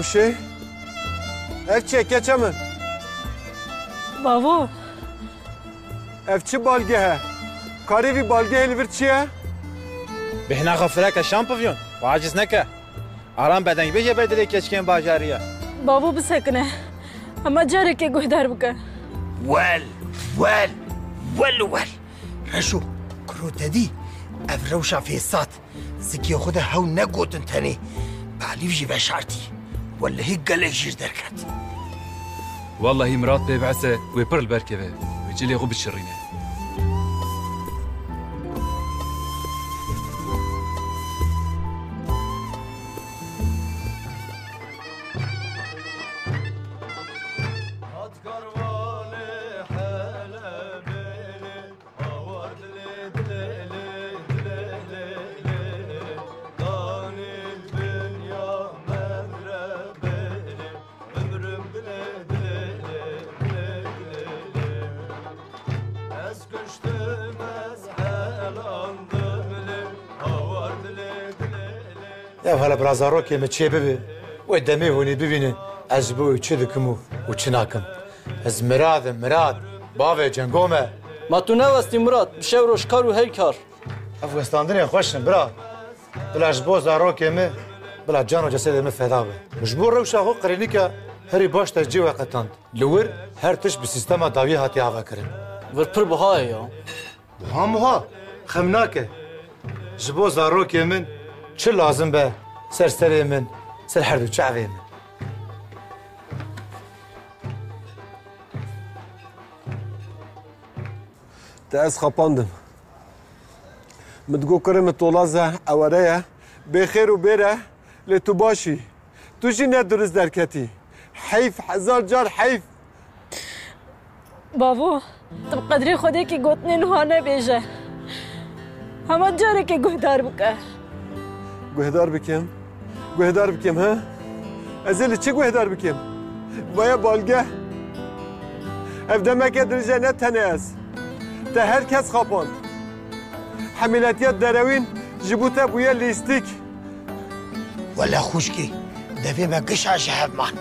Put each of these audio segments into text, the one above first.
روشي اف چه من بابو اف چه بالگه کاری وی بالگه لیور چیه؟ بهنا غفرك شامبيون وعاجز نكا آرام بدن بيجي بدري كشكين باجاريه بابو بسكنه اما جارك گهدار بك ول رشو كروتدي اف روشا في السات سكي خده هاو نقوتن تاني بعليف جي بشارتي ولا هيك قال لك جير دركت والله مرات بيبعثه ويبر البركبه ويجي لي غب الشرينه يا هلا برازاروكي متشي ببي ودمي هوني ببيني ازبو تشدكمو وتشناكم از مراد بابي جنگومه ما تو نوستی مراد بشه روشکار و هیکار افغانستان خوشن براد بلا جبو زاروكي مي بلا جانو جسد مي فدا به مجبور روشا هو قرينيكا هري باش تجي وقتاند لور هر تش بسيستما داوي هاتي هاوا كرن ورپر بهای یا بها خمناكه جبو زاروكي من چه لازم به سرسری من سر هر دو چاوی من تأس خباندم متقو كرم طولازة أورية بخير وبيرة لتباشي توشي ندرس دركتي حيف حزار جار حيف بابو طب قدري خودي كي قوتني نهانه بيجه هما جارك گهدار بك گوهدار بکم ها؟ ازل چه گوهدار بکم؟ بایا بالگه اف دمک درجه نه تنه از تا هر کس خواپاند حمیلتیت دروین جبوته بویا لیستیک ولا خوشكي دفي ما قشع شهب مان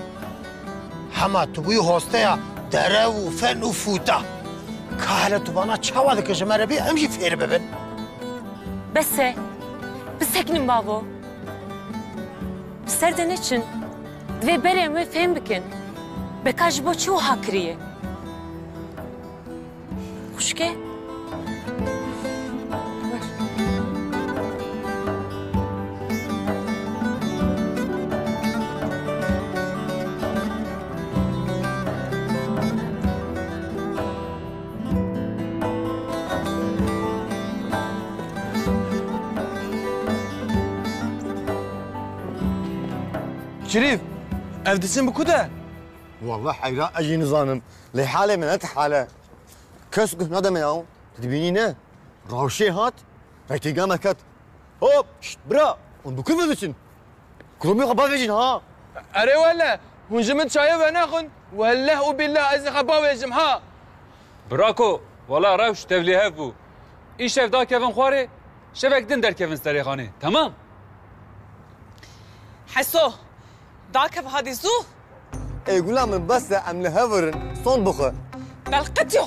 هما تبوي هوستيا درو وفن وفوتا كهلا تبانا تشاوا ذاك جمال بي امشي فير ببن بس هكنم بابو سردن için dve berem ve fem bikin bekaj bo çu hakriye Kuşke شريف أفدسين بكده والله حيران أجي نظام لحالة من حالة كسك ندم ياو تدبينينه روشي هات فايتي قامة كات هوب برا وندو كيف أفدسين كلهم يخبا فيجين ها أري ولا ونجمت شايف ناخن والله وبالله أزي خبا فيجم ها براكو والله روش تفلي هفو إيش شايف دا كيفن خواري شبك دندر كيفن ستريخاني تمام حسو داك بهذه زو يقول من بس ام لهفرن صون بخه بالقتيو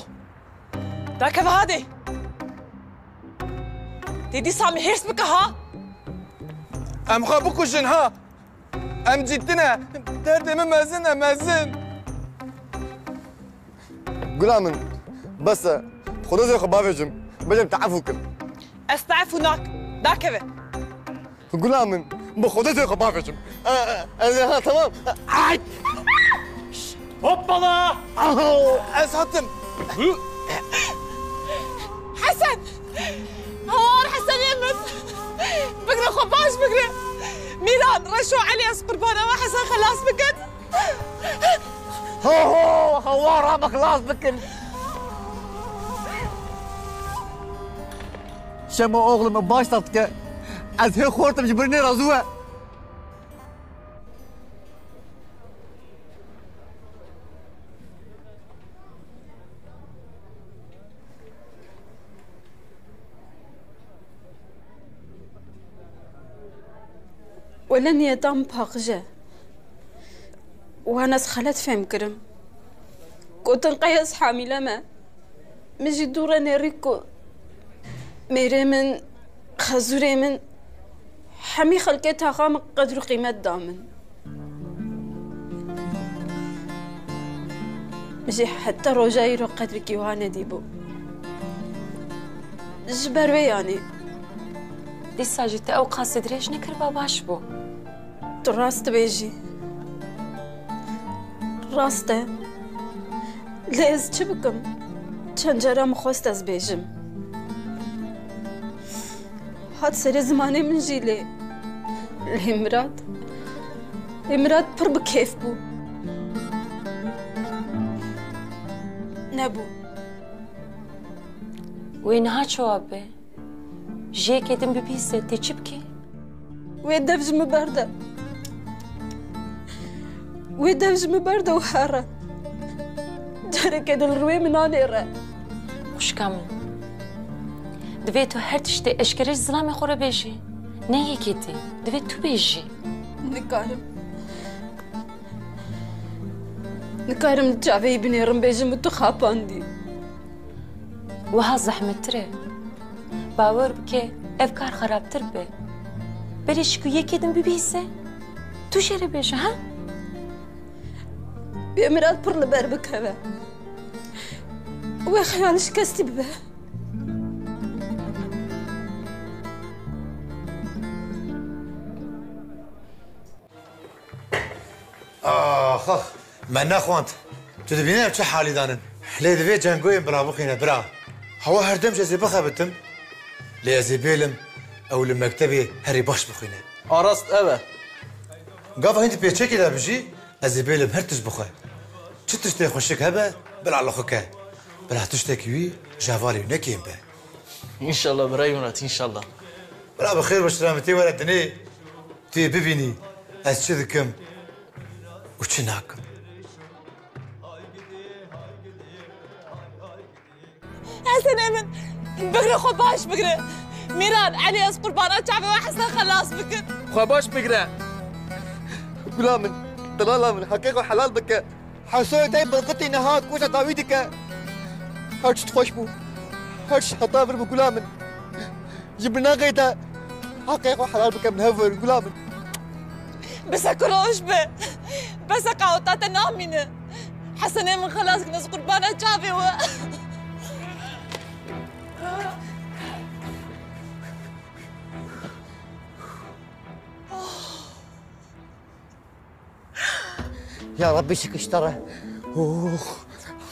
داك بهذه تدي سامي هيرس بك ها ام خابوكو جن ها ام جدنا درد من مازن قول من بس خذوا زي خبافجم بجم تعرفوكم استعفوناك داك به قول من بخذوا زي خبافجم ها تمام هوبلا اسهتم حسن هوار حسن يمن بقرا خباش بقرا ميلان رشوا علي قربانه ما حسن خلاص بكت هو هوار ما خلاص بكن شما oğlum başlattı az he khortum jibrini razua ولا نيتام باقجة وانا خلت فهم كرم كنت نقيس حاملة ما مجي دورة نريكو ميري من خزوري من حمي خلقتها خام قدر قيمة دامن مجي حتى روجايرو قدر كيوانا ديبو جبروي يعني دي ساجت او قاصد ريش نكر باباش بو راست بيجي راسته ليز چه بکم چند جرا مخواست از بیجم هات سر زمانه من جیله امراد پر بکیف بو نبو وينها شوابه جي كدم ببيسه تشبكي ويدفج مبرده وحاره جارك الروي من انيره وش كامل دبيتو هر تشتي اشكرش زلامي خورا بيجي نهي كيتي دبيتو بيجي نكارم جابي بنيرم بيجي متخاباندي وها زحمة تري باور بكي افكار خراب تربي بريشكو يكيدن ببيسه تو شري بيجي ها بأمرات برل بربك هذا وخيال شكستي ببه آخ من نخوانت تو دبینه چه حالی دانن لی دوی جنگوی برا بخینه برا هوا هر دم جزی بخبتم لی ازی بیلم او لمکتبی هری باش بخینه آراست اوه قافا انت پیچه که بجی ازی بیلم هر تش بخواه چه تشتی خوشک هبه بلا لخوکه بلا تشتی کیوی جوالی نکیم به انشالله برای مرات انشالله بلا بخیر و سلامتی ولدنی تی ببینی از چه دکم و چه ناکم حسن من بقرا خو باش بقرا ميران علي اصبر بانات شعبي وحسن خلاص بكر خو باش بقرا غلام طلالا من حقيقة حلال بك حسوي تاي بلقتي نهاد كوشا داويدك هرش تخوش بو هرش حطابر بغلام جبنا غيتا حقيقة حلال بك من هفر غلام بس اكروش به بس قاوطات نامينه حسن من خلاص ناس قربانات شعبي يا ربي شكر اشترى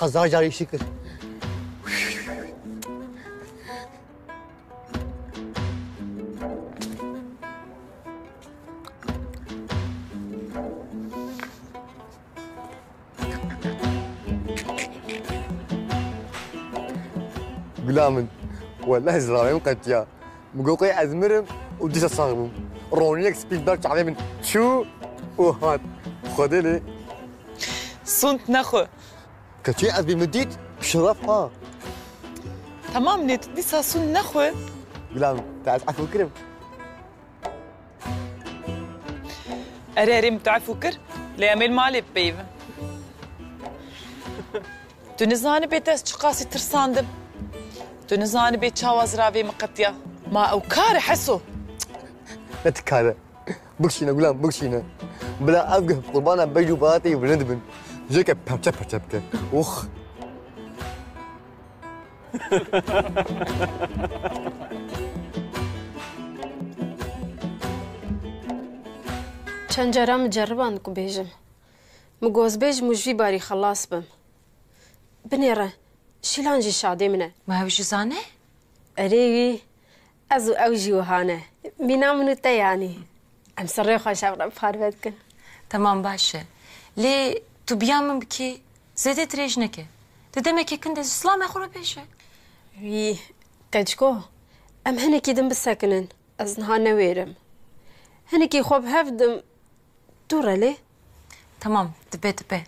حظها جاري شكر غلام والله زراوي مقتيا مقوقي ازمرم وديش صاغبم رونيك سبيلبرغ علي من شو وهات خدلي صنت نخو كتشي أبي مديت بشرفها تمام نيت ديسا صن نخو غلام تعال عفو كرم أريري متعفو كر ليعمل مالي بيفن تو نزاني بيتاس شقاسي ترساندم تو نزاني بيت شاواز رافي مقتيا ما أو كاري حسو لا تكاري بكشينا غلام بكشينا بلا أبقى قربانا بيجو باتي وبندبن جيك بابتشا اوخ چند جرا مجربان کو بیجم مگوز بیج مجوی باری خلاص بم بنیره شیلانجی شاده منه ما هوش زانه اریوی ازو اوجی وهانه بینا منو تیانی ام سره خوش ابرم فاروت کن تمام باشه لي تو بيامن بكي زيدة تريجنكي تدمكي كنت اسلام اخورا بيشه وي كجكو ام هنكي دم بالسكنن از نها نويرم هنكي خوب هفدم دورة لي تمام دبي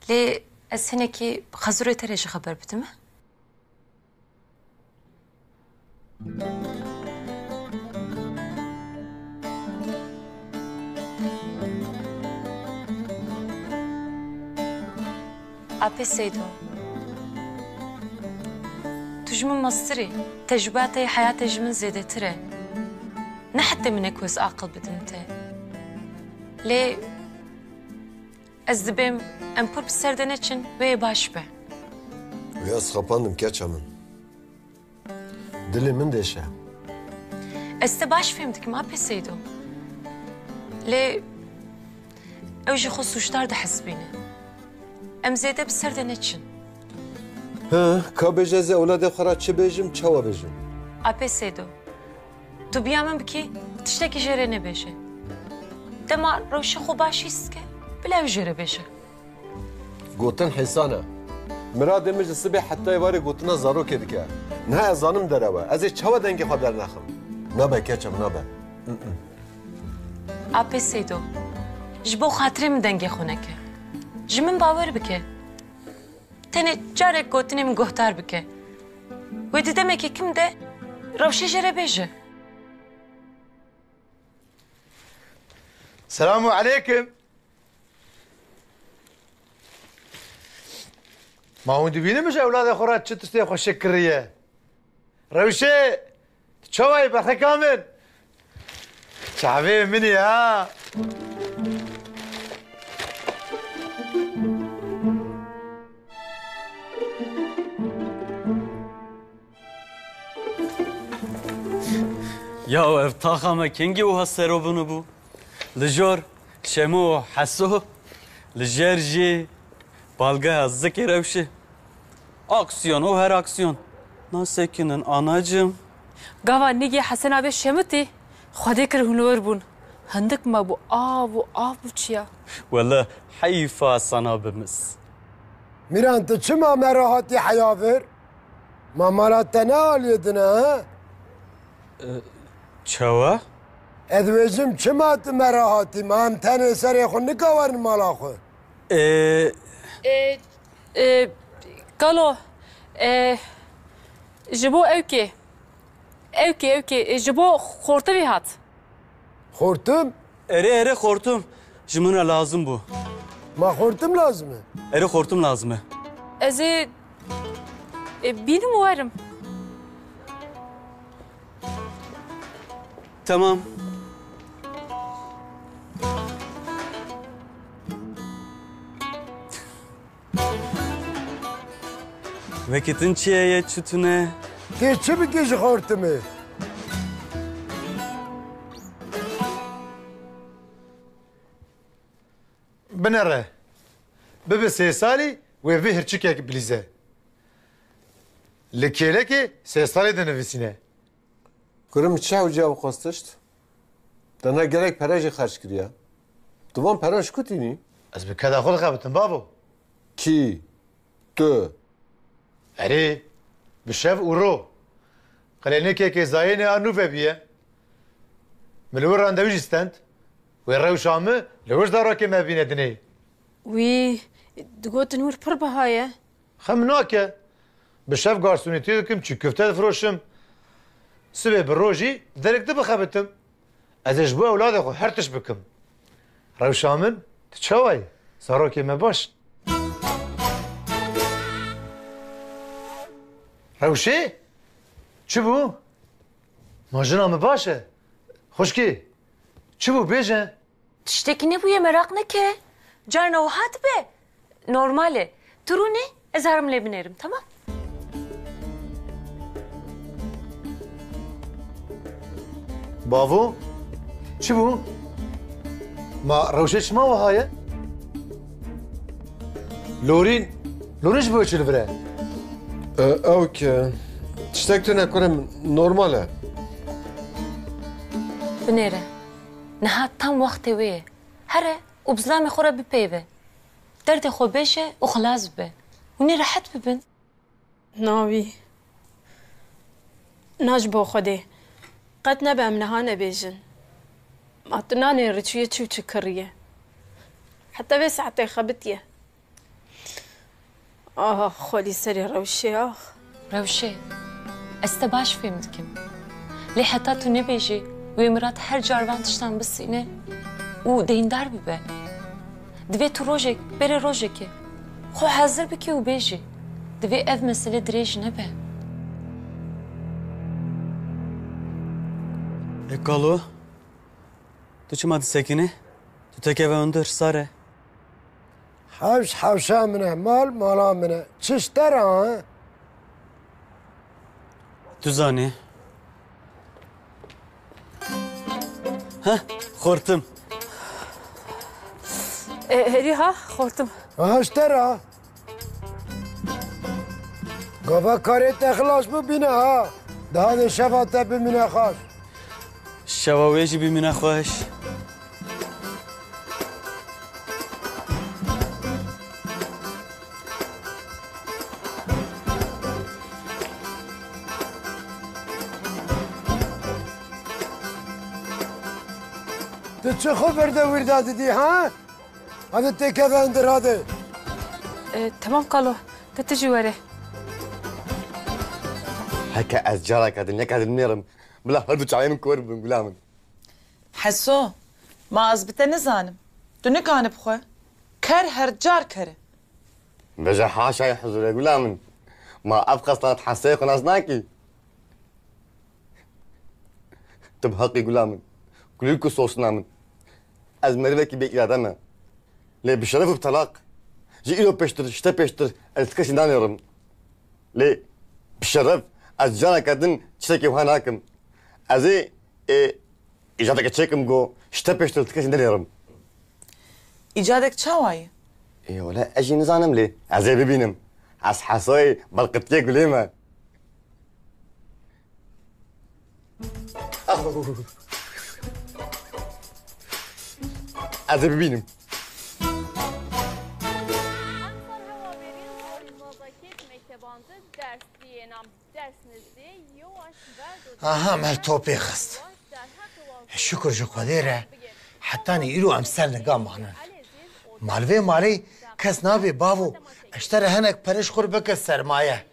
لي از هنكي خزوري تريش خبر بتمه Apê Seydo. Tu ji min mastırî, tecrübatê hayatê ji min zêdetir e. Ne hette min ku ez aqil bidim te. Lê ez dibêm em pir bi ser de neçin wê baş be. Wê ez xepandim keça min. Dilê min deşe. Ez te baş fêm dikim Apê Seydo. Lê ew jî xwe suçdar dihesibîne. Em zêde bi ser de neçin. Ka bêje ez ê eladê xwe ra çi bêjim, çawa bêjim? Apê Seydo. Tu biya min bikî tiştekî jê re nebêje. Dema rewşa xwe başî stike, bila ew jê re bêje. Gotin hêsan e. Miradê min ji sibê hetayê warê gotina zarokê dike. Niha ez zanim derewe. Ez ê çawa dengê xwe dernexim. Nabe keçem, nabe. Apê Seydo. Ji bo xatirê min dengê xwe neke. Ji min bawer bike. Tenê carek gotinê min guhdar bike. Wê di demekê kim de rewşê jê re bêje. Selamu aleyküm. Ma hûn dibînin mi ji evladê xwe re çi tiştê xweşik kiriye? Rewşê, çawayê berxeka min. Çavê min ya. Ya ev taxa me kengî wiha serobûne bû? Li jor şemo û heso, li jer jî balgeha zikê rewşê. Aksiyon û her aksiyon. Nasekinin anacığım. Gava nigê Hesen abi şemîtî, xwedê kir hûnwer bûn. Hindik me bû av bû çiya. Wala heyfa sana bimiz. Miran tu çima me rahatî heya vir? Ma mala te ne aliyê dine ha? Çawa? Ez dibêjim çima tu me rahatî? Ma em tenê serê xwe nikawerin mala xwe. Galo, ji bo evkê. Evkê, ji bo xortivê hat. Xortum? Ere xortum. Ji min re lazım bû. Ma xortum lazım e? Ere xortum lazım e. Ez ê bînim werim. Tamam. Vekitin çiğeye çütüne. Tê çi bikî ji xortumê? Binere. Bibe 3 salî wê vê hirçikek bilîze. Li kêlekê 3 salî dinivîsîne. Kurim çi hewciya xwestişt? Te ne gelek pere jî xerç kiriye. Tu van peran ji ku tînî? Ez bi keda xwe dixebitim babo. Kî? Tu? Erê, bi şev û ro. Qelênekekê zayênê a nû vebiye. Min li wir randevî jî stend. Wê rewşa me li wir zarokê me bîne dinê. Wî digotin wir pir biha ye. Xem nake. Bi şev garsûnîtî dikim çî köfte difiroşim. Sibê bi rojî derek dibixebitim. Ez ê ji bo ewladê xwe her tiş bikim. Rewşa min tu çawa yî? Zarokê me baş. Rewşê? Çi bû? Majina me baş e? Xweşkî, çi bû bêje? Tiştekî nebûye merak neke. Carna o hat be. Normal e. Tu rûne ez herim lê binerim, tamam? Bavo, çi bû? Ma rewşê çima wiha ye? Lorîn ji bo çi li vir e? Ew ki tiştek tune kurim normal e. Binêre. Niha tam wextê wê ye. Here û bi zilamê xwe re bipeyve. Derdê xwe bêje û xilas bibe. Hûn ê rehet bibin. Navî. Na ji bo Xwedê. Qet nebe em niha nebêjin. Ma tu nanê riçiye çû çi kiriye. Heta vê saetê xebitiye. Xwedî serê rewşê ah. Rewşê, ez te baş fêm dikim. Lê heta tu nebêjî wê mirat her carvan tiştan bisîne û deyndar bibe. Divê tu rojek bere rojekê. خو حاضر بکی و بیجی دوی اف مسئله دریج نبه Ekalo, tu çi madde sekine? Tu tekeve under sare. حوشا منه مال مالا منه چش داره ها Tu zanî. Heh, xortum. هری ها خورتم هاش داره گفا کاری تخلاص ببینه ها ده شفاته ببینه خواست Şevavějî bî min e xweş. تو چه خبرده وردادی دی ها؟ هذا تكفى اندر هذا تمام قالوا تتجي وري هكا أزجارك هذا نك هذا النيرم بلا هربت عينم كوربن بلا من حسو ما أزبطه نزانم دو نكانه بخواه كر هر جار كره بجا حاشا يا حضور بلا من ما أبقى صلاة حسيق وناسناكي تبهقي غلامن كلكو صوصنا من أزمربكي بإرادنا ليه بشرف بطلاق جي إلو بيشتر شتا بيشتر التكسي دانيرم ليه بشرف أزجانا كدن تشتكي وهاناكم أزي إجادك تشيكم جو شتا بيشتر التكسي دانيرم إيجادك چاوائي؟ إيه ولا أجي نزانم ليه أزي ببينم أس حصوي بلقتكي قليما أزي ببينم آها مال توبي خست الشكر جو قديره حتى اني إلو أمثال نقام معنا مالوي مالي كس نابي بابو اشترى هناك بريش خربك السرماية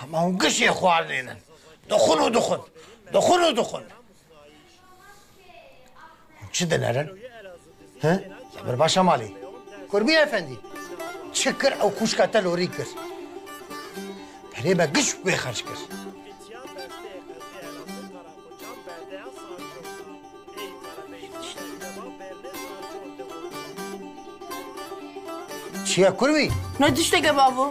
ما هم قشي اخوانينا دخن ودخن دخن ودخن شدن هرن ها صبر باشا مالي قربي يا افندي شكر او كوشكا تلوري كر بريبا قش بيخرج كر چیه کروی؟ نه دیشته که بابو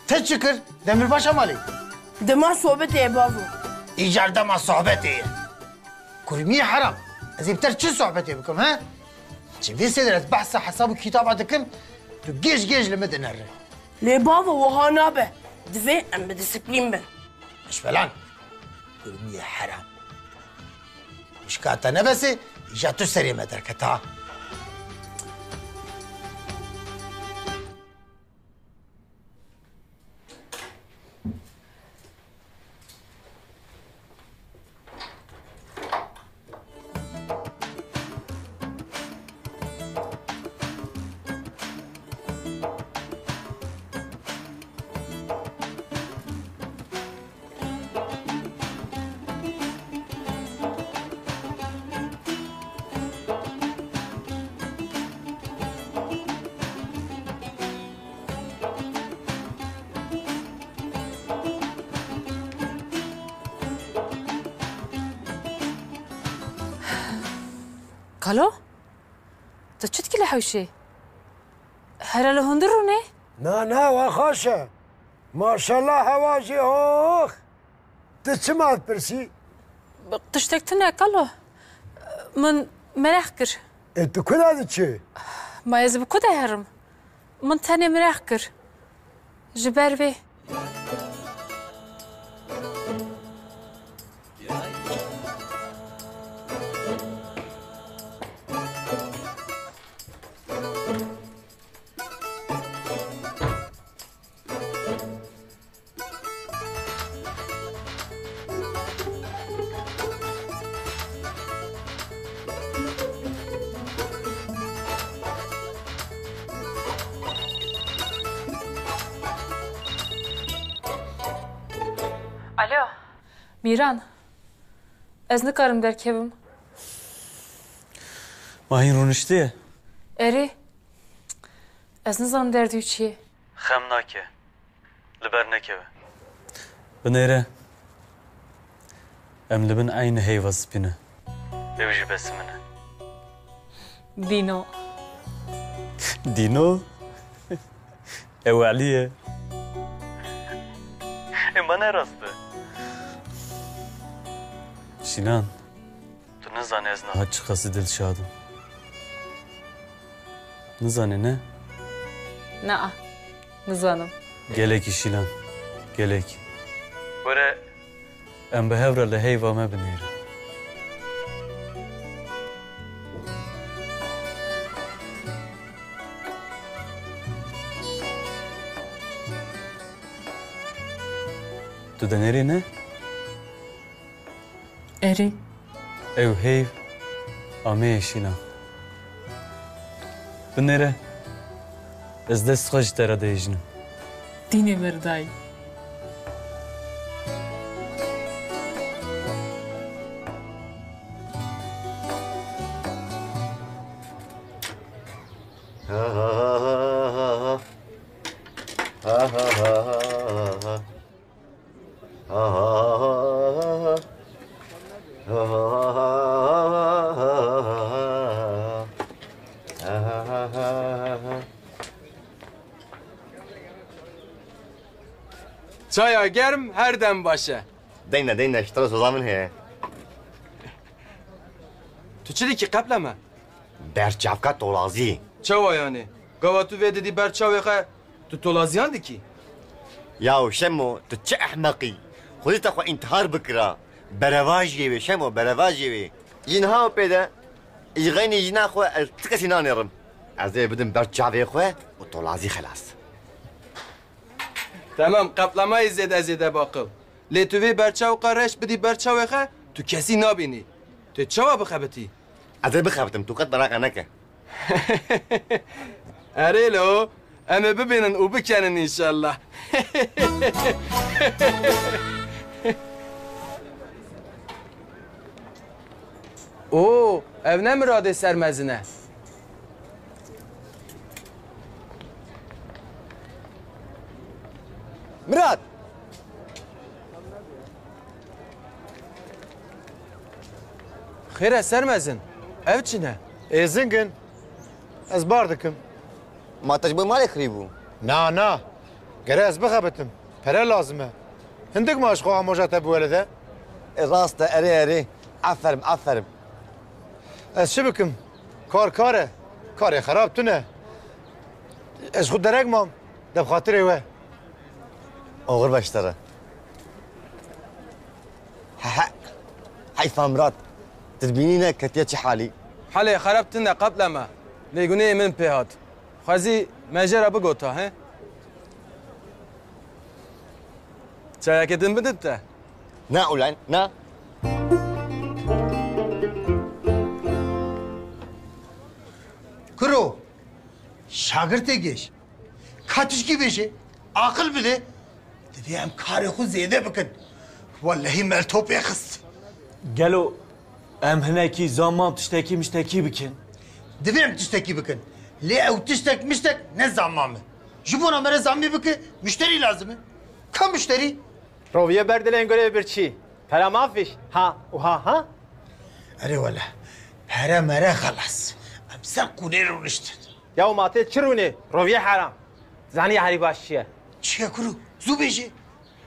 ته چی کر؟ دمیر باشا مالی؟ دما صحبته بابو ایجار دما صحبته کروی حرام از این بتر چی صحبته بکم ها؟ چی ویسی درست بحث حساب و کتاب دکم تو گیج گیج لمده نره لی بابو وها نابه دوی ام به دیسپلین بن مش فلان کروی حرام مشكاتها نفسي جاتو سري مدركتها قالوا تشت كل حوشي هلا لهندروني نا وخاشة ما شاء الله هواجي هوخ تسمعت برسي تشتكتنا قالوا من مراخكر انت كل هذا شيء ما يزب كده هرم من تاني مراخكر جبار بيه Alo. Miran. Ez nikarim derkevim. Mahîn rûniştiye? Erê, ez nizanim derdê çi ye. Xem nake. Li ber nekeve. Binêre. Em li bin aynı heyva spîne. Ew jî besî min e. Dîno. Dîno? Ew Elî ye. Ema ne rast e? Şinan, tu nizanî ez niha çi qasî dilşadim. Nizanî ne? Na, nizanim. Gelekî Şilan, gelek. Were em bi hevre li heyva me binêre. Tu denerî ne? Erê. Ew heyv ameyê Şilan. Binêre. Ez dest xwe ji te re dihêjinim. Dînê mirdayî. Çaya germ her dem başa. Deyne, iştara sozamın heye. Tu çi dikî qeble me? Berçavka tolazî. Çawa yani? Gava tu vê didî ber çavê xwe, tu tolaziyan dikî? Ya Şemo, tu çi ehmeqî. Xwedî te xwe intihar bikira. Bereva jî wê Şemo, bereva jî wê. Jinha pêde, ji xeynî jina xwe ez ti kesî nanêrim. Ez ê bidim ber çavê xwe û tolazî xelas. Tamam, qeplemayê zêde baqil. Lê tu vê berçavka reş bidî ber çavê xwe, tu kesî nabînî. Tu çawa bixebitî? Ez ê bixebitim, tu qet beraqa neke. Erê lo, em ê bibînin û bikenin înşallah. Oo, ev ne miradê sermezin e? Mirad! Xêr e sermezin, ev çi ne? Ê zingin, ez bar dikim. Ma te ji bo malê xirîbû. Na, gere ez bixebitim. Pere lazim e. Hindik maaş xwe amoja te biwelede. Rast e, erê. Aferim. Ez çi bikim? Kar e. Karê xerab tune. Ez xwe derek mam. Deb xatirê we. Oğur başları. Hayfa Murat. Tedbinine ketiye çi hali. Halê xerabtin de qeble me. Lê guneyê min pê hat. Xwezî mejera bigota, he? Çayekê din bidin te? Na ulan, na. Kuro, şagirtê geç. Katişkî bêje, aqil bide. Divê em karê xwe zêde bikin. Wallahî meltopê xist. Gelo, em hinekî zaman tiştekî miştekî bikin. Divê em tiştekî bikin. Lê ew tiştek miştek ne zaman me. Ji bo me re zamî bike, müşterî lazim e. Ka müşterî? Roviye berdelen görev bir çi. Pera mafiş. Ha, ha. Erê wele, pere mere xelas. Em ser qûnê rûniştin. Ya mate çirûne, roviye haram. Zaniye herî baş çiye. Çiye kuru, zû bêje.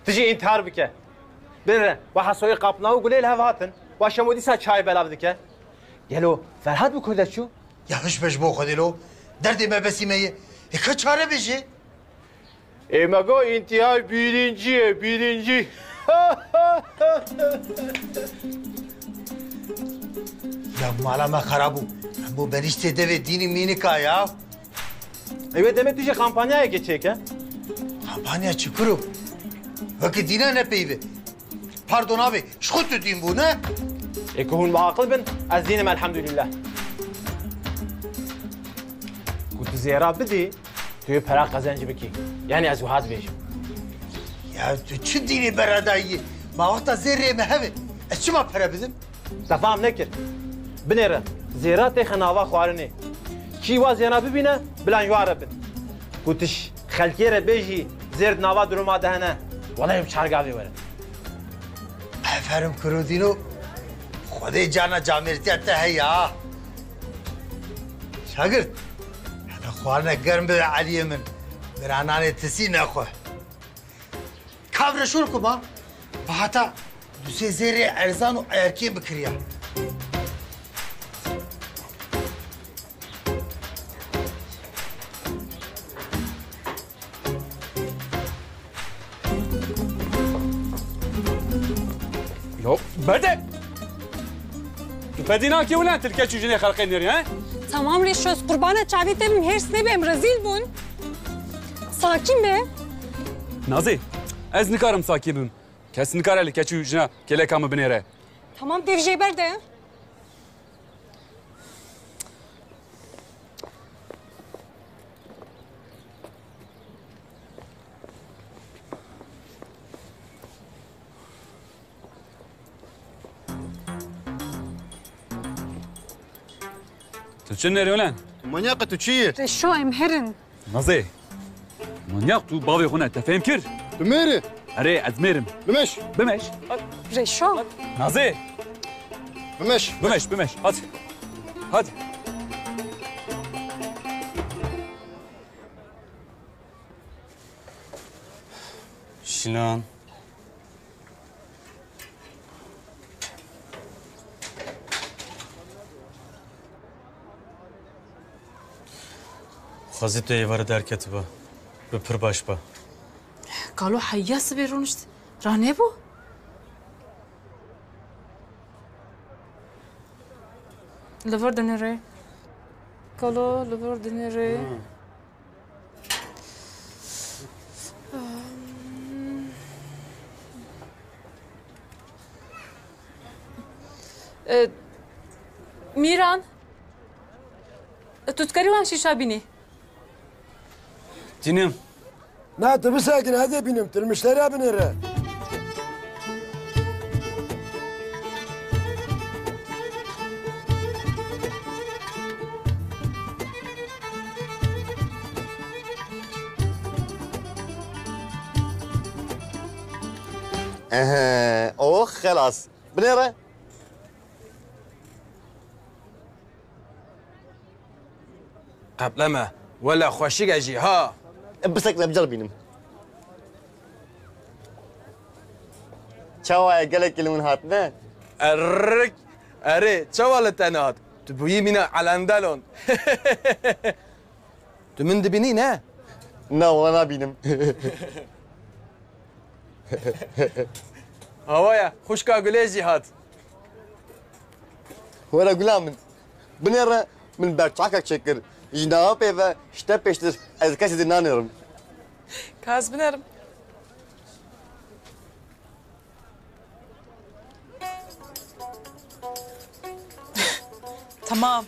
Tijî intihar bike. Binre, ve hasoyê qapna û gulê hev hatin. Ve şemo dîsa çay belav dike. Gelo, Ferhat bu kurda çû? Ya hiç beş bo xwedê lo. Derdê me besîme ye. E ka çare bêje? Emego intihar birinci. Ya mala me xerab bû. Em bu benîştê devê dînî mînika ya. Evet demek tijî kampanyaya geçecek ha? Kampanya çi kuru? Vekî dîna ne peyve. Pardon abi, şxu tu dîn bû ne? Eke hûn biaqil bin, ez dînim elhamdülillah. Ku tu zêra bidî, tu yê pera qezencî bikî. Yani ez wiha dibêjim. Ya tu çi dînî beredayî? Ma wexta zêrê me heve. Ez çima pere bidim? Te fam nekir. Binêre, زیرات خناوا خوارنه کی واز ینا ببینه بلان یواره بن گوتش خلکی را بیجی زرد نوا درما دهنه والله بچارگاوی وره افرم کرودینو خودی جانا جامرتی اتا هیا شاگرد هذا خوارنا گرم به علیه من برانانه تسی نخواه کابر شور کما و حتی دوسه زیر ارزان و ایرکی بکریا يو بدأ بدينا كي ولا انت الكاتشو جيني خلقين نيري ها Tamam Reşoz, kurbana çavi tebim hers nebem rezil bun. Sakin be. نازي از نكارم ساكي بم كاس نكار اللي كاتشو جنا كلا كام بنيره Tamam dev jeber de. تو چه نری ولن منياقة تشير Reşo emherin. نازي منياق تو بابي خونا انت فاهم كير تميري اري ازميرم بمش بمش Reşo. نازي بمش بمش hadi hadi شلون؟ خزيت يفر دار كتبه ببر باش با قالوا حياس بيرونشت رانيبو لفر دنيري قالوا لفر دنيري ميران تذكري وان شيشة بيني دينيم لا تبي ساكن هذا بينهم تلمشتري يا بنيره اوه خلاص بنيره قبل ما ولا خوشيك اجي ها بسك بجربينم شو قالك اللي من هاتنا الرك اري شو تنات تبوي منا على اندلون تمن دبنين ها لا وانا بينم هوايا خوشكا قليجي هات ولا غلام بنيره من برçakak şeker جناب ve işte peştir ezkesi dinanırım Kaz binerim. Tamam.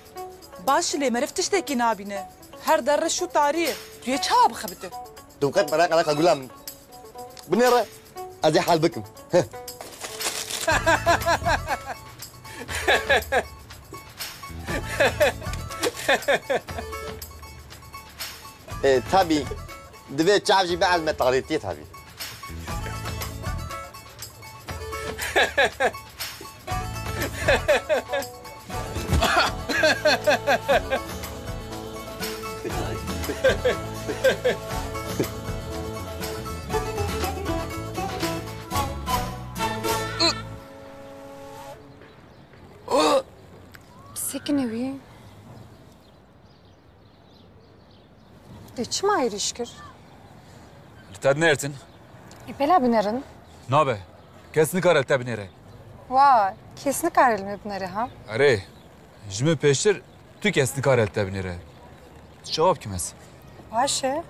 باش لي ما عرفتش تحكي نابينه هر درة شو تعريه تو يتشاب خبته دوقت براك على غلام بنيره ازي حال بكم tabii دبي تعرفي بعد ما تغلطيت هذه Seknevi. Hiç mi ayrışkır? تاد نيرتن Bela binerin. نابه كاس نكار التابنيره Vay, kesinlikle ayrılmıyor bunları ha. اري جمه peştir tu كاس نكار التابنيره جواب كمس Ayşe.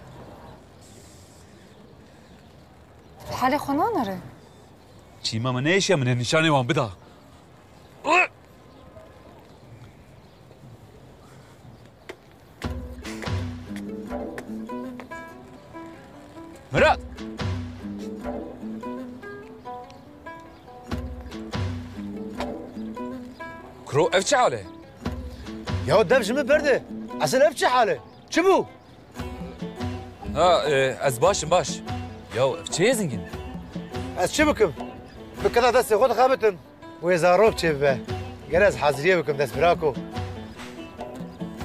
Hali konan arı. چیما من ایش من نشانه وان بدا مراد کرو اف چاله يا دبش من برده اصل اف چه حاله چه بو ها از باشم باش یا چه زنگین از چه بکم بکدا دست خود خابتم و زاروب چه به گر از حاضریه بکم دست براکو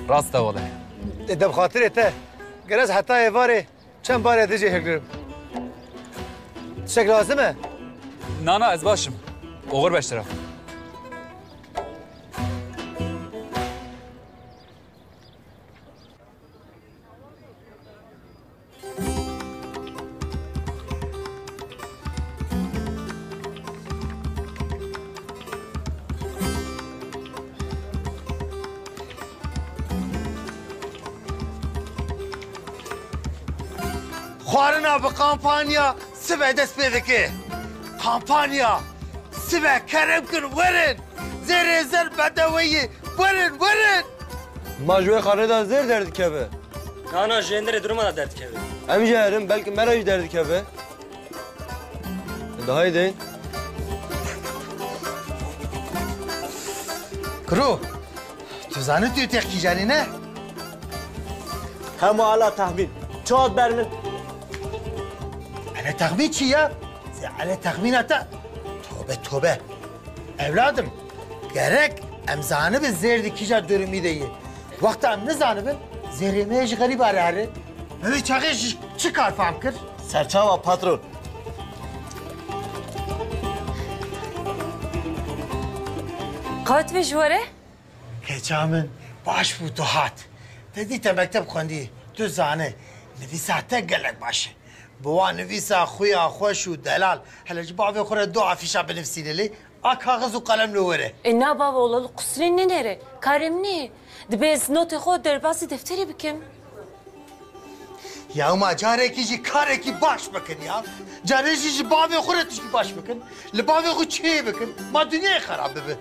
راسته والله دب خاطر ته گر از حتی ایواره چند بار دیجی هگرم شکل لازمه نه از باشم اوغر بشترم خوارنا به کامپانیا سبه دست پیدا که کامپانیا سبه کرم کن ورن زیر زر بدوی ورن ماجوه خانه دا زیر درد که به نه جندر درما درد که به ام جهرم بلکه مراج درد که به ده های دین کرو تو زنه توی تحقی جانی نه همه علا تحمیل چاد برمن على تخمين شيا على تخمين أتا توبة أولادم gerek em zanibin zerdi kişa dürümü değil. Vakti em ne zanibin zerime iş garip ararı. Evet çakış çıkar famkır. Serçava patron. قوت بجواره؟ Keçamın baş bu tuhat. Dedi te mektep kondi tu zane. Nefisate gelek başı. بوا نویسا خویا خوش و دلال هلا جبابي خورا دو عفيشة بنفسيني لي كاغذ وقلم لوري إنا بابا والله قصرين ننري كارمني دبيز نوت خود در باسي دفتري بكم يا ما جارك يجي كارك باش بكن يا جارك يجي بابي خورا تجي باش بكن لبابي خو شي بكن ما الدنيا خراب به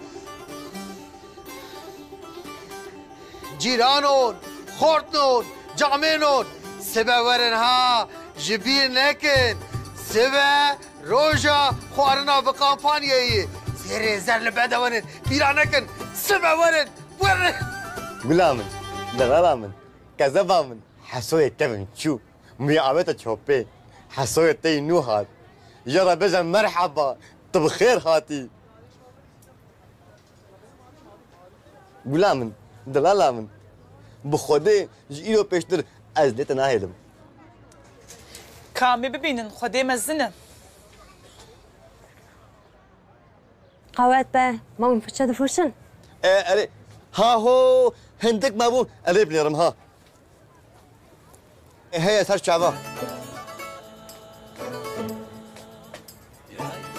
جيرانون خورتنون جامينون سبورن ها جبیر نکن سبه روژا خوارنا به کامپانیایی زیر زر لبده ورن بیرا نکن سبه ورن گلامن دغلامن کذبامن حسوی تمن شو میعابت چوبه حسوی تی نو هات یرا بزن مرحبا طب خیر هاتی گلامن دلالامن بخوده جیرو پیشتر از لیت ناهیدم کامی ببینن خودی مزنه قوات به ما منفشة دفوشن اري ها هو هندك ما بو اري بنيرم ها هي سر شعبا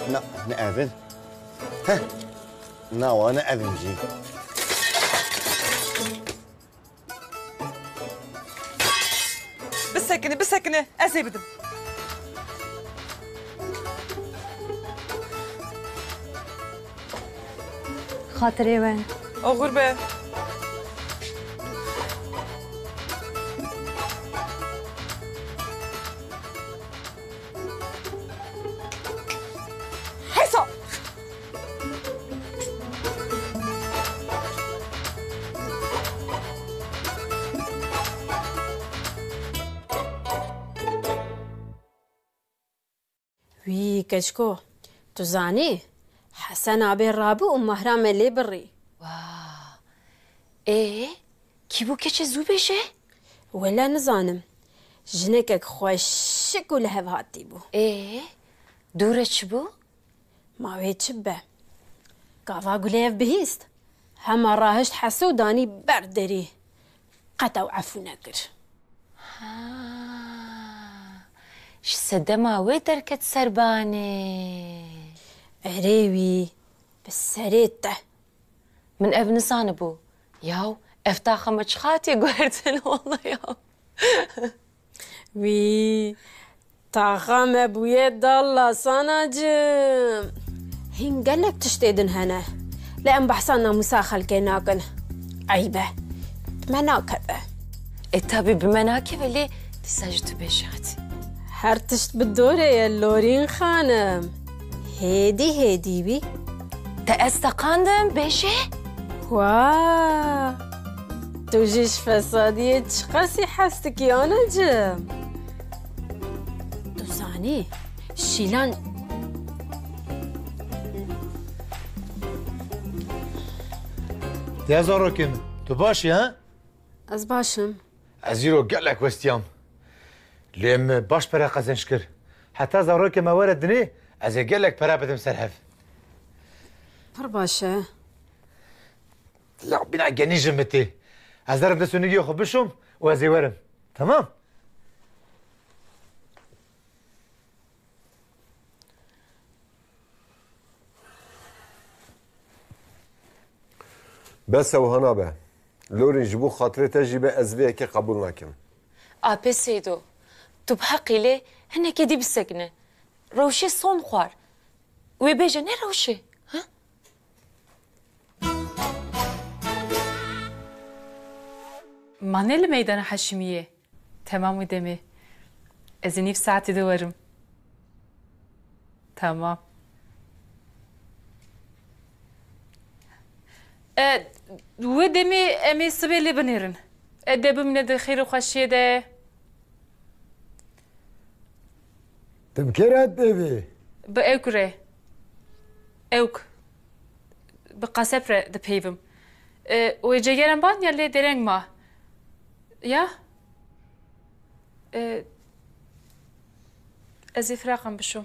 لا نأذن ها لا وانا أذن جي بسكنه ازي بدم خاطري وين او غربة حيصة وی کچکو تو زانی حسن آبی رابو و مهرام لی بری کی بو کچه زو بشه؟ ولا نزانم جنکک خوشک و لهو هاتی بو دوره چی بو؟ ماوی چی به گاوا گلیف بهیست همه راهشت حسو دانی برداری قطع عفو نکر سده ماوی درکت سربانه عريوي بالسريته من ابن صانبو ياو افتاخ مشخاتي قهرتن والله ياو وي طاقم ابويا الله صناجم هين قالك تشتيدن هنا لأن بحصلنا مساخل كيناكن عيبة بمناكبة التابي بمناكبة اللي تساجت بشغتي هرتشت بالدورة يا اللورين خانم هيدي بي تأستقاندم بشه؟ واه تو جيش فسادية تشقاسي حاستك يا نجم دوزاني شيلان يا زاروكم تو باشي ها؟ از باشم ازيرو قالك وستيام لم باش برا قزن شكر حتى زاروكم ورد دني ازي قالك برا بدم سرهف پر باشه لا بنا جاني جمتي ازرب دسو نيجي خبشم وازي ورم تمام بس وهنا به لورين جبو خاطري تجيبه ازبيه كي قبول ناكم آبی سیدو تو بحقی لی هنه که دی بسکنه روشه صون خوار و بیجه نه روشه ها؟ مانه لمیدان حشمیه تمام دمه از نیف ساعتی دوارم تمام و دمی امی سبیلی بنیرن دبم ند خیر خوشیه ده تبكيرات دبي بأوكره أوك بقاسبرة دبيفم ويجيرن بان يلي درنگ ما يا أزي فراقم بشو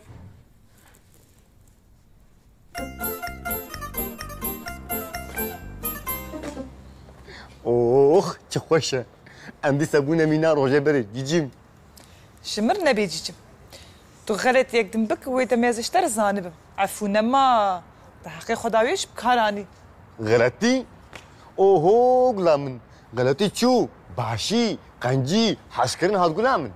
اوه چه خوشه ام دی سبونه مینا روزه بری جیجیم شمر نبي جيجم تو غلط يقدم بك ويتميزشتر زانبم عفونا ما بحقي خداويش بكاراني غلطی اوهو گلامن غلطی چو باشی قنجی حشکرین هات گلامن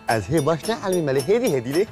از هی باش نه علمی ملی هدی هدیله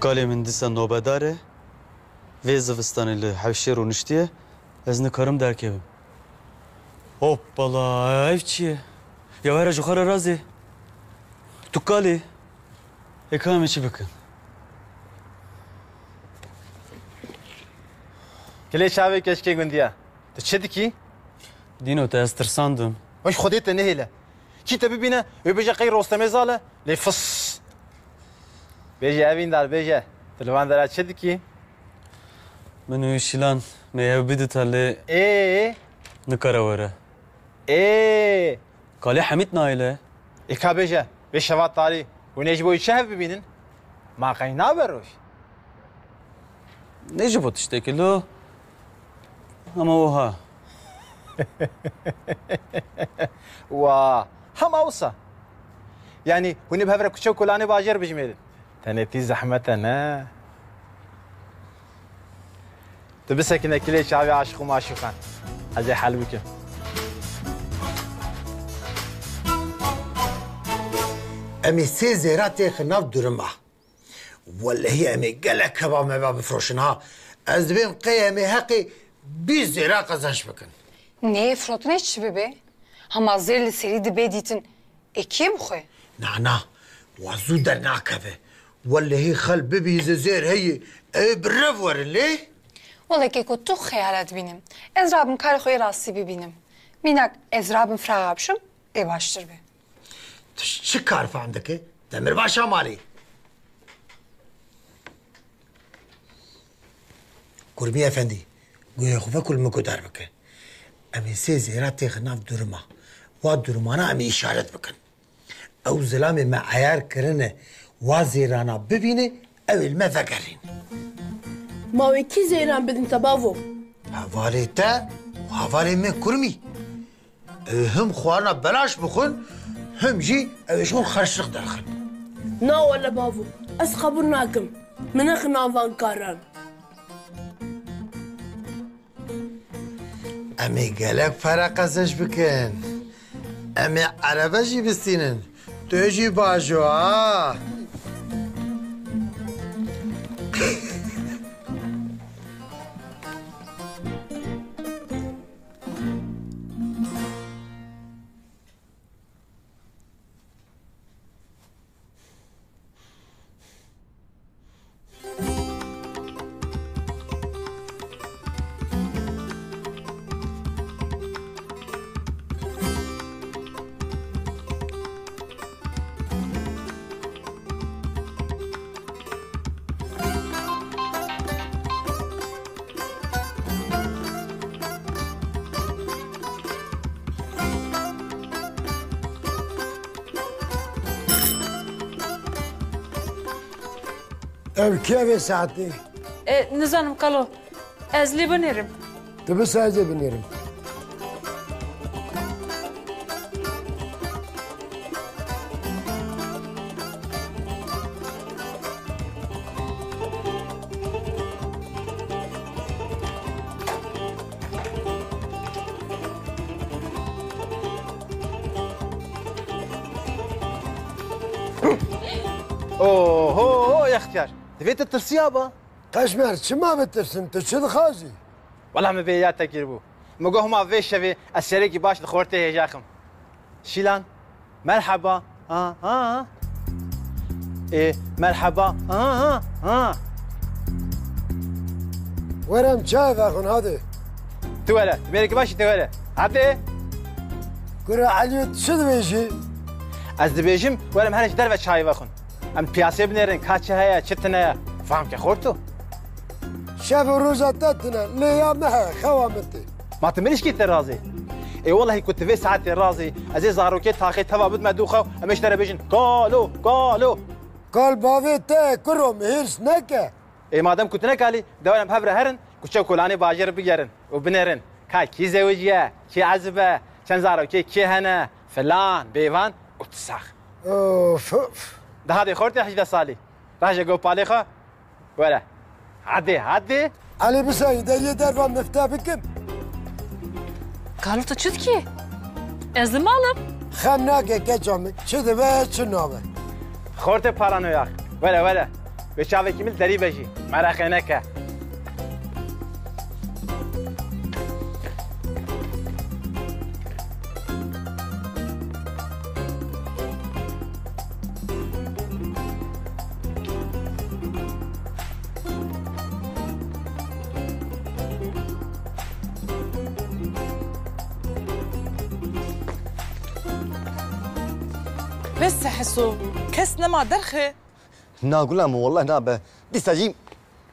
قالی من دیسا نوبداره وی زوستانی لی حوشی رو نشتیه از نکارم درکه بیم هوپالا ایف چیه؟ یا ویره جوخار رازی تو قالی اکامی چی بکن کلی شاوی کشکی گندیا تو چه دیکی؟ دینو تا استرساندم وش خودت نهیله کی تا ببینه و بجا غیر رستم زاله لی فص بیجه اوین دار بیجه تلوان داره چه دیکی؟ منو شیلان میه بیدو تاله نکاره وره قالی حمید نایله اکا بیجه به شوات تاری و نیجی بوی چه ببینن؟ ما قینا بروش نیجی بود اشتکی لو اما وها و هم اوسا يعني هوني بهفرة كشو كلاني باجر بجميل تنتي زحمة نه تبسك انك ليش شعبي عاشق ومعشوقان هذا حل بك امي سي زيراتي خناف درمه ولا هي امي قالك كبا ما بفروشنها از بين قيمي هقي بي زيرا قزنش بكن نه فراتونه چی ببه؟ هم از زیر سری دبه دیتن اکیه بخواه؟ نه وزو در ناکبه ولا هي خل ببي زير هي برف ورن ليه؟ والله که تو خیالت بینم از رابم کار خوی راستی ببینم مینک از رابم فراغ بشم باشتر به چه کار فهمدکه؟ دمر باشا مالی قربي افندي قوي خوفا كل مكو دار بكن امي سي زيراتي خناف درما واد درمانا امي اشاره بكن او زلامي مع عيار كرنه وازيرانا ببينه او المفكرين ما وكي زيران بدن تبافو هواليتا وهوالي من كرمي هم خوانا بلاش بخون هم جي او شغل خرشق داخل نا ولا بافو اس خبرناكم من اخنا فان كاران امي قالك فرق ازش بكن امي عربه جي بستينن تجي باجو Ev keve saati. نزانم قالو از لی بنیرم Tu bi sadece binerim. اوه يا اختيار تبيت الترسي يابا قشمر شو ما بترسم انت شو خازي والله ما بياتك يربو مقوه ما في شبي الشريكي باش لخورتي يا جاخم شيلان مرحبا ايه مرحبا ورم شايف اخون هذا تولا تبيك باش تولا عبدي كرة عليت شو بيجي از دبيجم ولا مهرج دربه شاي واخون ام بياسه بنرن كاتشه هيا چتنه فهم که خورتو شاف روزاتتنا ليا ما خوامتي ما تمليش كي ترازي اي والله كنت في ساعات الرازي ازي زاروكي تاخي توا بد مدوخه امشتري بيجن قالوا قال بافيتا كرو مهيرس نكا اي مادام كنت نكالي دوام بهبره هرن كوچو كولاني باجر بيجرن وبنرن كي زوجيه كي عزبه كان زاروكي كي هنا فلان بيوان وتسخ اوف ده هذه خورتي 18 سالي راجع جو باليخه ولا عدي علي بساي ده يدرب مفتاح بكم قالوا تشد كي از مالم خناقه كجامك شد به شنوبه خورتي بارانويا ولا بشافي كمل دري بجي مرخنك بس حسو كاس نما درخه نقول لهم والله نابه دي سجيم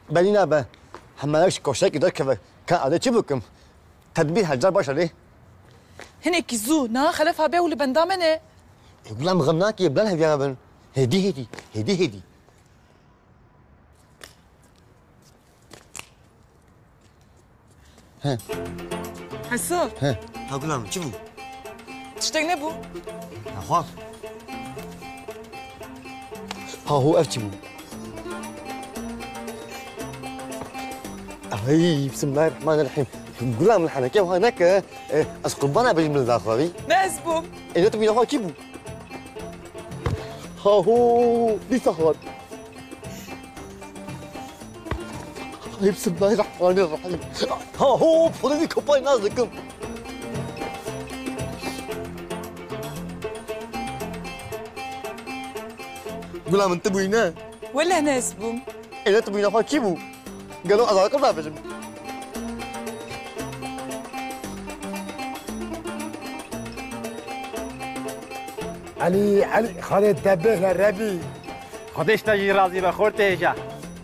بني نابه حمالكش كوشاك دركبه كان هذا شبكم تدبير هالجار باشا ليه هنيك زو نا خلفها بيه واللي بندامنه يقول لهم غمناك يبلانها يا بن هدي ها حسو ها هقول لهم شوفوا تشتاق نبو اخوان ها هو أفتمو أي بسم الله الرحمن الرحيم قلنا من الحنكة وهناك أسقبنا بجمل الأخوي ناسبهم إذا تبي نخوي كيبو ها هو دي سهرات بسم الله الرحمن الرحيم ها هو بخليني كوباي نازلكم قلنا من تبوينا ولا ناسبهم إذا تبي نخوي كيبو قالوا أذاكرنا بجم علي خالد تبه للربي خودش تجي راضي بخورته هجا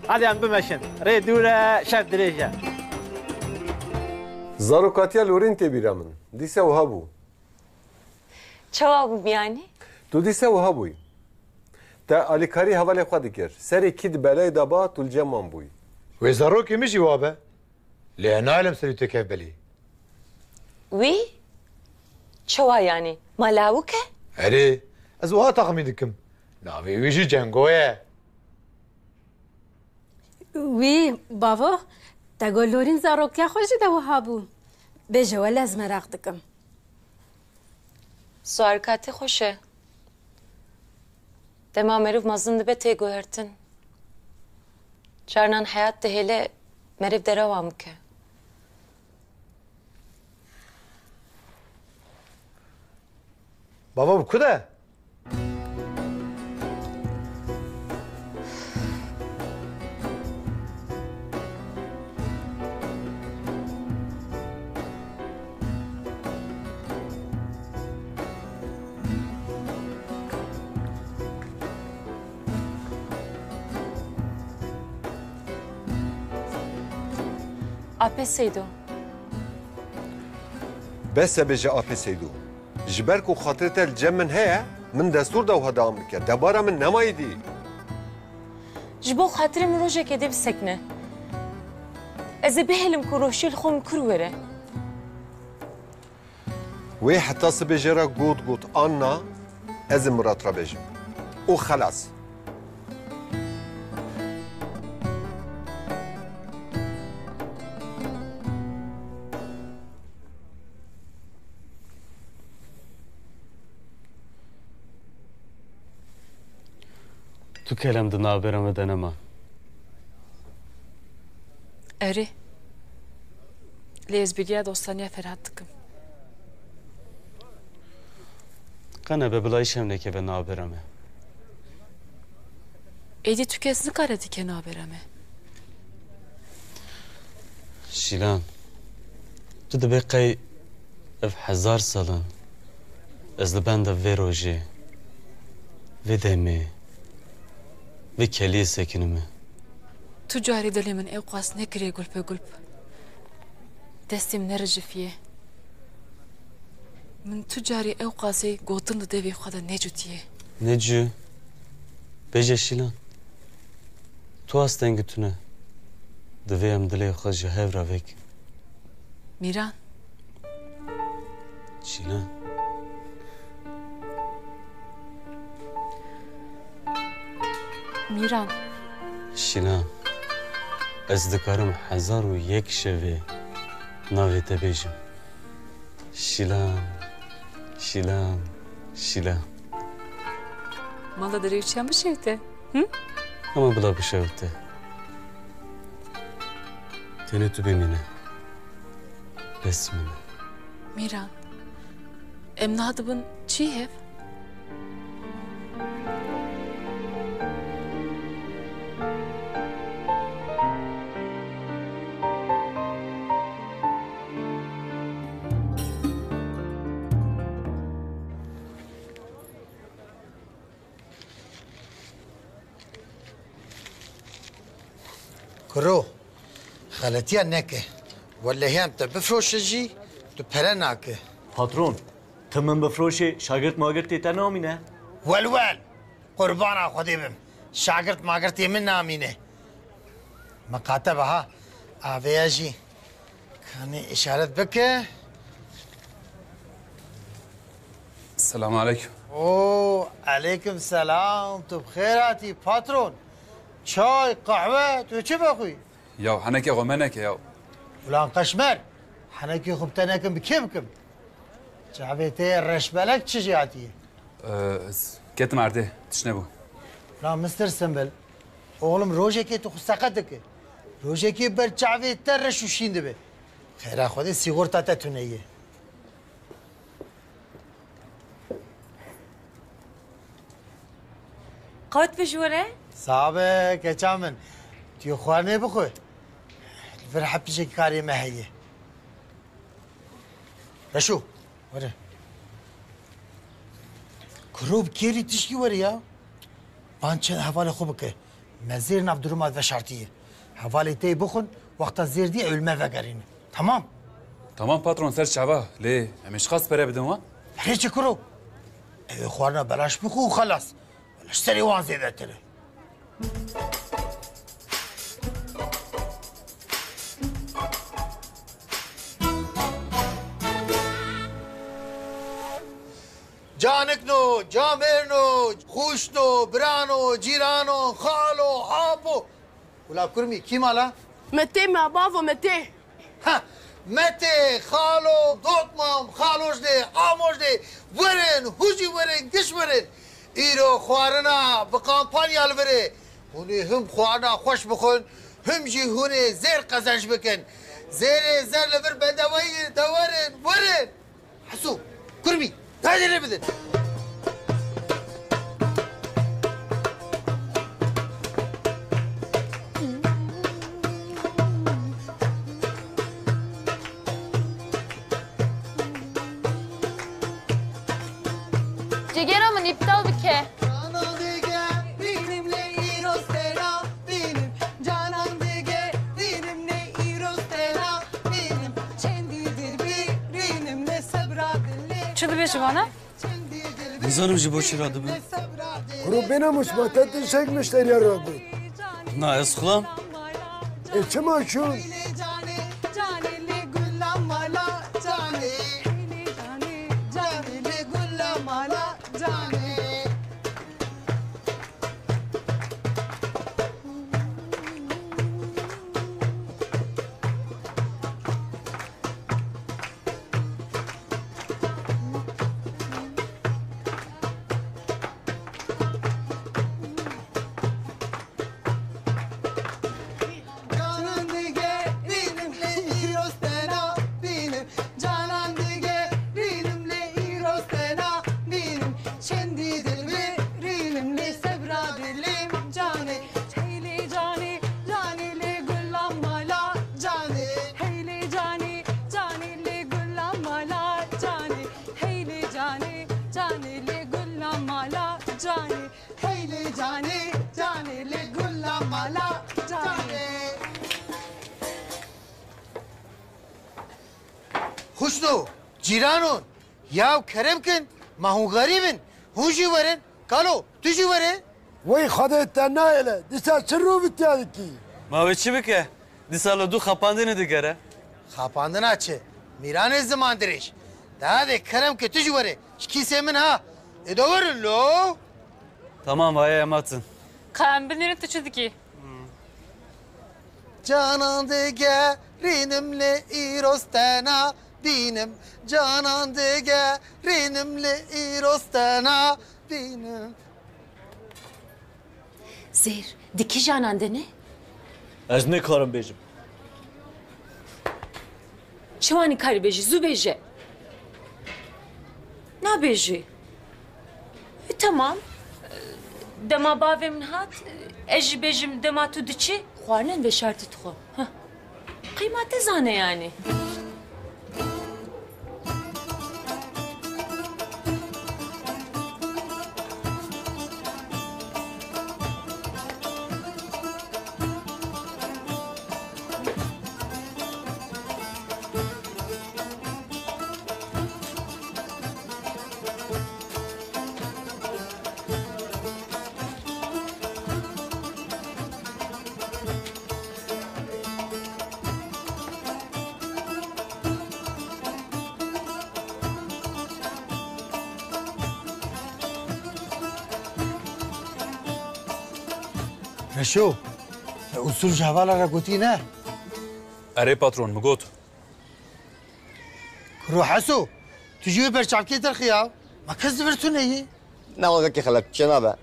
هذه هم بمشن ري دوره شرط دريجه Zarokatiya Lorin tebîra min. Dîsa wiha bû. Çawa bû yani? Tu dîsa wiha bûyî. Te alîkarî hevalê xwe dikir. Serê kî di belayê de ba tu li ceman bûyî. Wê zarokê min jî wa be. Lê nalim serî te kevbelî. Wî? Çawa yani? Malawik e? Erê, ez wiha texmîn dikim. Navê wî jî Cengo ye. Wî, bavo, te got Lorîn zarokiya xwe jî de wiha bû. Bêje we lez merak dikim. Zarokatê xweş e. Dema meriv mezin dibe tê guhertin. Carnan heyat de hele meriv derewan bike. Baba bu ku de? Apê Seydo. Bes bêje apê Seydû. Ji ber ku xatirê te li cem min heye, min destûr da wiha devam bike. Debara min nemayî dî. Ji bo xatirê min rojekê dê bisekine. Ez ê bihêlim ku roşî li xwe min kur were. Wê heta sibê jê re got anna ez ê mirat re bêjim. û xelas. Tu kelem di navbera me de nema. Erê. Lê ez bêriya dostaniya Ferhat dikim. Qene bebilayî şem nekeve navbera me. Êdî tu kes nikare dike navbera me. Şîlan, tu dibe qey ev hezar salin ez li benda vê rojê, vê demê, vê keliyê sekinime. Tu carî dilê min ew qas nekiriye gulpe gulp. Destê min nericifiye. Min tu carî ew qasê gotin li devê xwe de necutiye. Necû, bêje Şîlan, tu astengî tune. Divê em dilê xwe ji hev re vekin. Mîran. Şîlan. Mîran. Şîlan, ez dikarim hezar û yek şevê navê te bêjim. Şîlan, Şîlan, Şîlan. Mala derê uçan bişevte. Ama bila bişewte. Tenê tu bimîne. Bes min e. Mîran. Em nadibin çî hev? کرو غلطیه نکه ولی هم تا بفروشه جی تو پره نکه پاترون تمام بفروشی شاگرد ماگرد تیتا نامینه ول قربان خودی بم شاگرد ماگرد من نامینه مکاتبه ها آویا جی کانی اشارت بکه السلام عليكم. اوه عليكم سلام تو بخيراتي باترون چای قهوه تو چه بخوی؟ ياو حنكي غمانك ياو. فلان قشمر حنكي خبتناكم بكيفكم جعبتي الرشبلك تشجعتي كت مرده تشنبو. لا مستر سمبل oğlum rojeki tu xusaqatike rojeki ber çavê te reş û şîn dibe xêra xwedê sîgorta te tune ye قوت بجوره؟ sabe keça min tu yê xwarinê bixwe li vir hepîjekî karê me heye reşû were kurov kêrî tişkî were ya van çend hevalê xwe bike me zêr nav duruma veşartiyê hevalê te bixwin wexta zêr diye ölme vegerîne tamam Tamam patron ser şaba. Lê em ê qas pere bidin wan? هیچ کرو اوی خوارنا بلاش بخو خلاص بلاش سری وان زیده تره جانکنو جامرنو خوشنو برانو جیرانو خالو آبو ولا کرمی کی مالا؟ متى ما بابا متى ها متى خالو دوتمام خالوش ده آموش ده ورن هوجی ورن گش ورن ایرو خوارنا به کامپانیا لوره هونی هم خوارنا خوش بخون هم جی هونی زیر قزنج بکن زیر لور بدوایی دورن ورن حسو کرمی تاجر بدن Cigeramın iptal bir ke. Çılı beşi bana. Nizanım ji boşi radı be. Rubina musbatet çekmişler ya Rabbi. Na ez xılam. Çema şu. خوشنو جیرانون یا کرم کن ما هو غریبن هو جی ورن کالو تو جی ورن وی خودت تنایله دیسا چرو بیتیادی کی Ma ve çi bike? Disalo du xapandine digere. خاپاندنا چه میران زمان درش ده ده کرم که تو جی وره شکی من ها ادورن لو Tamam vay ematın. Kambinlerin tıçıdı ki. Canan digerimle irostena binim Canan digerimle irostena binim Zeyr, diki canande ne? Ez ne karım bejim. Şivani kari beji, zu beji. Ne beji? Tamam. Dema bavim hat, eji bejim dema tu diçi, xuarnen ve şartı tuğu. Kıymeti zane yani. رشو اصول جوالا را گوتی نه اره پاترون مگوت رو حسو تجيبي برشالكي ترخيا ما كذبرتون هي ناوي كي خلك شنابه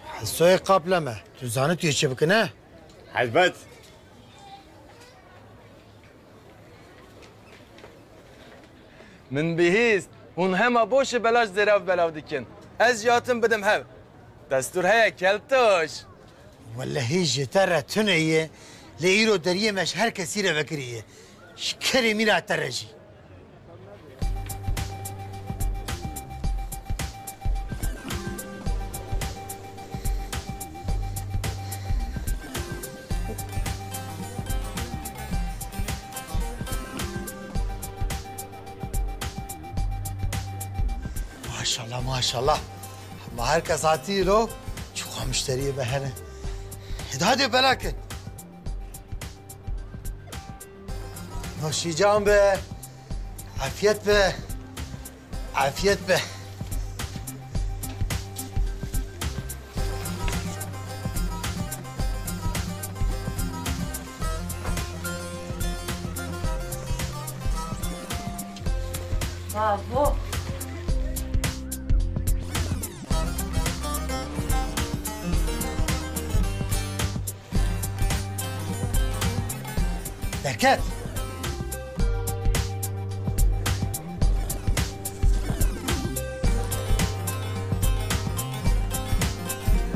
حسوي قبل ما تزانت يشبكنا حزبت من بهیست اون همه باش بلاش زراف بلاو دیکن از جاتم بدم هف دستور هیا کلتوش ولا هي جترة تنية لإيرو دريه مش هر كثيرة بكرية شكري ميرا ترجي ماشاءالله ماشاءالله ما هركز هاتي له شو مشتريه بهنا هدي بلاكن نوشي جنبه عافيت به عافيت به برافو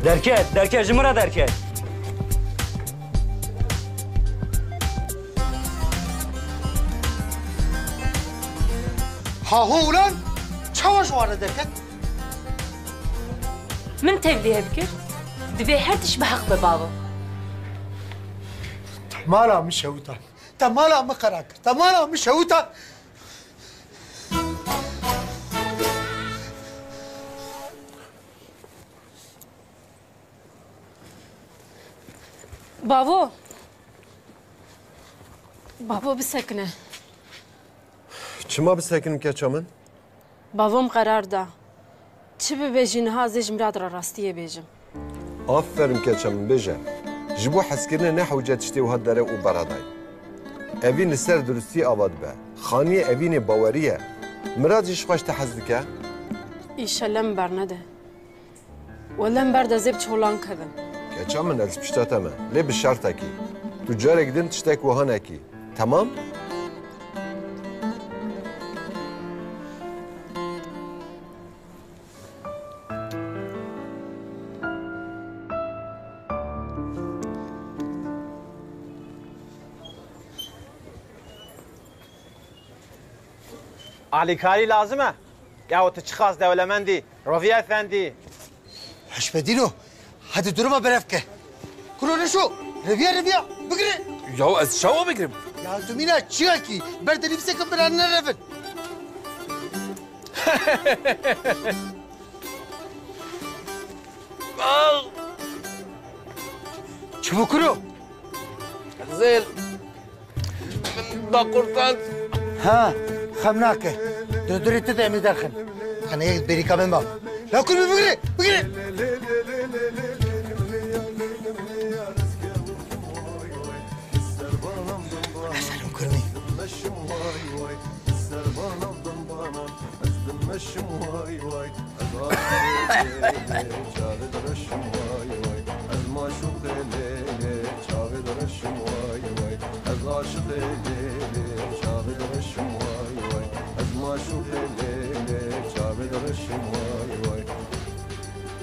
دركات دركات جمرة دركات ها هو ولان çawaş vardı derken من تبليها بكر دبي هرتش بحق ببابا مالا مشوتا تمالا مقراك تمالا مشوتا بابا بابا بسكنه Çima bisekinim keçamın? Babam karar da. Çi bibêjin ha zê ji mirad re rastiye bêjim. Aferin keçamın bêje. Ji bo hezkirinê nehewce tiştê wiha dere û beredayê. Evîn li ser durustî ava dibe. Xaniyê evînê bawerî ye. Mirad jî ji xweş te hez dike? İşe lem bernede. We lem ber de zêb çolan kevin. Keçamın ez pişta te me. Lê bi şertekî. Tu carek din tiştek wiha nekî. Tamam? Alikari lazım ha? Ya o çıkaz devlemendi. Rafiye efendi. Haşmedino hadi durma berefke. Kurunu şu reviya bıgırı. Ya ez şava bigrim. Ya zumina çıya ki berdeni bisekim bir anne revin. Çabuk kuru. زين باقورتان ها خمناك دردريت تدعمي داخل انا يجد بري كمان ما لا كل بقري افهم كرمي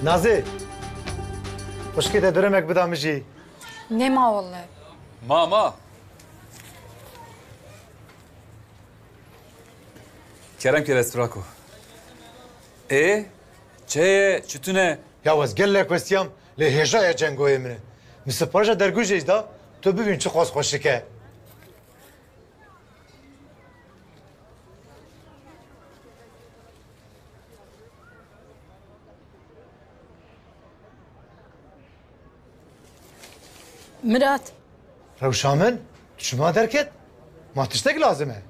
نازی خوشکی ده درمک بدم جی نما والله Mama. Kerem Kerestrakو. چتونه؟ یا وز گله کوستیم لی هجای جنگوی منه مثل پاجا درگوجیش دا تو ببین چه خواست خوشکه مراد روشامن شما درکت ما تشتک لازمه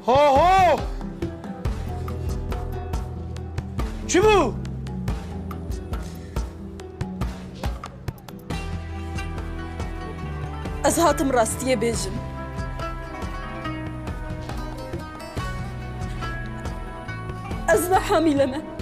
هو چی بو؟ از هاتم راستیه بیجم از ما حاملة